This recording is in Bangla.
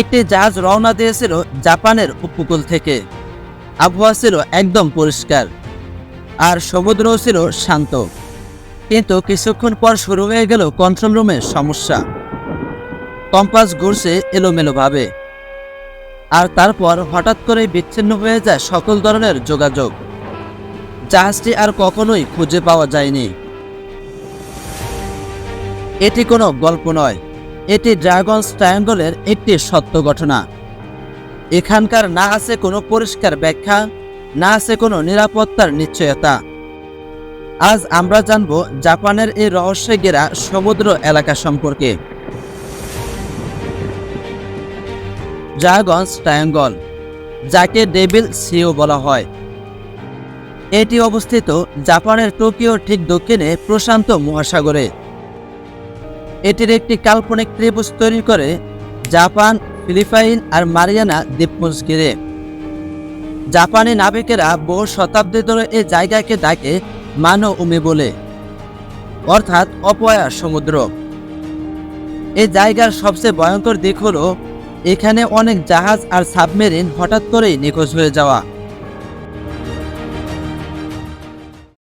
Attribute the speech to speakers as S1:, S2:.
S1: একটি জাহাজ রওনা দিয়েছিল জাপানের উপকূল থেকে। আবহাওয়া ছিল একদম পরিষ্কার আর সমুদ্রও ছিল শান্ত। কিন্তু কিছুক্ষণ পর শুরু হয়ে গেল কন্ট্রোল রুমের সমস্যা। কম্পাস ঘুরছে এলোমেলোভাবে, আর তারপর হঠাৎ করেই বিচ্ছিন্ন হয়ে যায় সকল ধরনের যোগাযোগ। জাহাজটি আর কখনোই খুঁজে পাওয়া যায়নি। এটি কোনো গল্প নয়, এটি ড্রাগনস ট্রায়াঙ্গলের একটি সত্য ঘটনা। এখানকার না আছে কোনো পরিষ্কার ব্যাখ্যা, না আছে কোনো নিরাপত্তার নিশ্চয়তা। আজ আমরা জানব জাপানের এই রহস্যে ঘেরা সমুদ্র এলাকা সম্পর্কে। ড্রাগনস ট্রায়াঙ্গল, যাকে ডেভিল সিও বলা হয়, এটি অবস্থিত জাপানের টোকিওর ঠিক দক্ষিণে প্রশান্ত মহাসাগরে। এটির একটি কাল্পনিক ত্রিভুজ তৈরি করে জাপান, ফিলিপাইন আর মারিয়ানা দ্বীপপুঞ্জ ঘিরে। জাপানি নাবিকেরা বহু শতাব্দী ধরে এই জায়গাকে ডাকে মানো উমি বলে, অর্থাৎ অপয়া সমুদ্র। এই জায়গার সবচেয়ে ভয়ঙ্কর দিক হলো এখানে অনেক জাহাজ আর সাবমেরিন হঠাৎ করেই নিখোঁজ হয়ে যাওয়া।